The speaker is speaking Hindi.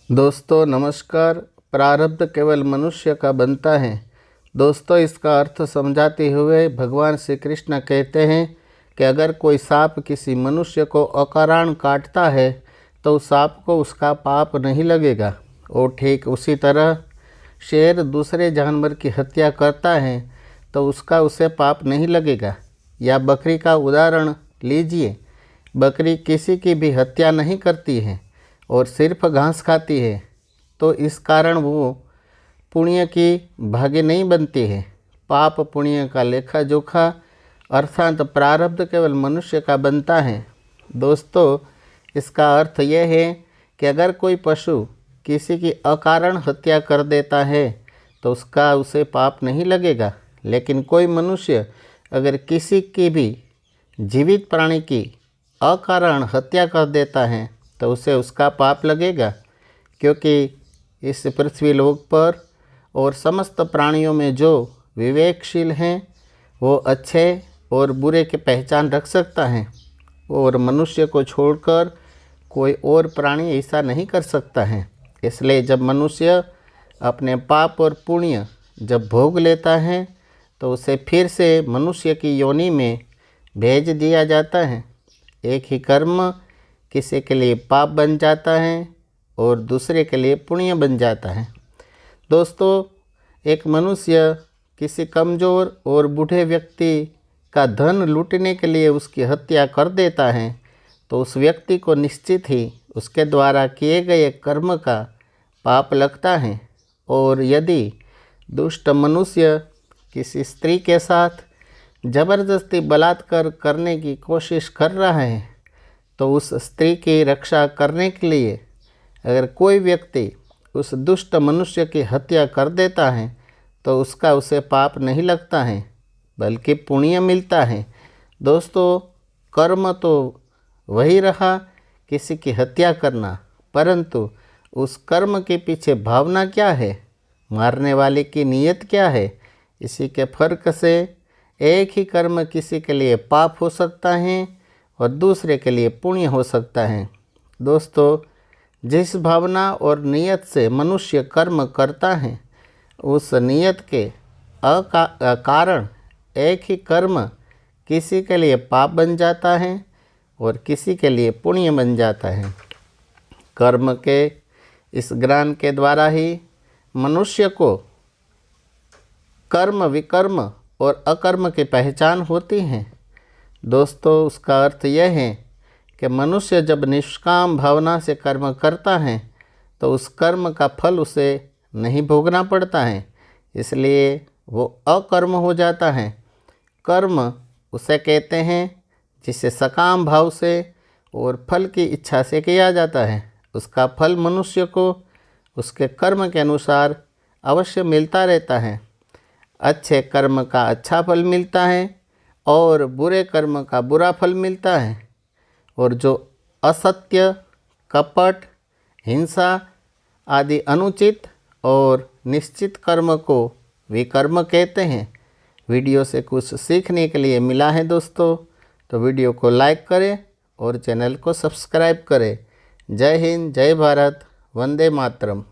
दोस्तों नमस्कार। प्रारब्ध केवल मनुष्य का बनता है। दोस्तों इसका अर्थ समझाते हुए भगवान श्री कृष्ण कहते हैं कि अगर कोई सांप किसी मनुष्य को अकारण काटता है तो उस सांप को उसका पाप नहीं लगेगा। और ठीक उसी तरह शेर दूसरे जानवर की हत्या करता है तो उसका उसे पाप नहीं लगेगा। या बकरी का उदाहरण लीजिए। बकरी किसी की भी हत्या नहीं करती है और सिर्फ घास खाती है, तो इस कारण वो पुण्य की भागी नहीं बनती है। पाप पुण्य का लेखा जोखा अर्थात प्रारब्ध केवल मनुष्य का बनता है। दोस्तों इसका अर्थ यह है कि अगर कोई पशु किसी की अकारण हत्या कर देता है तो उसका उसे पाप नहीं लगेगा, लेकिन कोई मनुष्य अगर किसी की भी जीवित प्राणी की अकारण हत्या कर देता है तो उसे उसका पाप लगेगा, क्योंकि इस पृथ्वी लोक पर और समस्त प्राणियों में जो विवेकशील हैं वो अच्छे और बुरे की पहचान रख सकता है, और मनुष्य को छोड़कर कोई और प्राणी ऐसा नहीं कर सकता है। इसलिए जब मनुष्य अपने पाप और पुण्य जब भोग लेता है तो उसे फिर से मनुष्य की योनि में भेज दिया जाता है। एक ही कर्म किसी के लिए पाप बन जाता है और दूसरे के लिए पुण्य बन जाता है। दोस्तों एक मनुष्य किसी कमज़ोर और बूढ़े व्यक्ति का धन लूटने के लिए उसकी हत्या कर देता है तो उस व्यक्ति को निश्चित ही उसके द्वारा किए गए कर्म का पाप लगता है। और यदि दुष्ट मनुष्य किसी स्त्री के साथ जबरदस्ती बलात्कार करने की कोशिश कर रहा है तो उस स्त्री की रक्षा करने के लिए अगर कोई व्यक्ति उस दुष्ट मनुष्य की हत्या कर देता है तो उसका उसे पाप नहीं लगता है, बल्कि पुण्य मिलता है। दोस्तों कर्म तो वही रहा किसी की हत्या करना, परंतु उस कर्म के पीछे भावना क्या है, मारने वाले की नीयत क्या है, इसी के फर्क से एक ही कर्म किसी के लिए पाप हो सकता है और दूसरे के लिए पुण्य हो सकता है। दोस्तों जिस भावना और नियत से मनुष्य कर्म करता है उस नियत के कारण एक ही कर्म किसी के लिए पाप बन जाता है और किसी के लिए पुण्य बन जाता है। कर्म के इस ज्ञान के द्वारा ही मनुष्य को कर्म विकर्म और अकर्म की पहचान होती है। दोस्तों उसका अर्थ यह है कि मनुष्य जब निष्काम भावना से कर्म करता है तो उस कर्म का फल उसे नहीं भोगना पड़ता है, इसलिए वो अकर्म हो जाता है। कर्म उसे कहते हैं जिसे सकाम भाव से और फल की इच्छा से किया जाता है। उसका फल मनुष्य को उसके कर्म के अनुसार अवश्य मिलता रहता है। अच्छे कर्म का अच्छा फल मिलता है और बुरे कर्म का बुरा फल मिलता है। और जो असत्य, कपट, हिंसा आदि अनुचित और निश्चित कर्म को विकर्म कहते हैं। वीडियो से कुछ सीखने के लिए मिला है दोस्तों, तो वीडियो को लाइक करें और चैनल को सब्सक्राइब करें। जय हिंद, जय भारत, वंदे मातरम।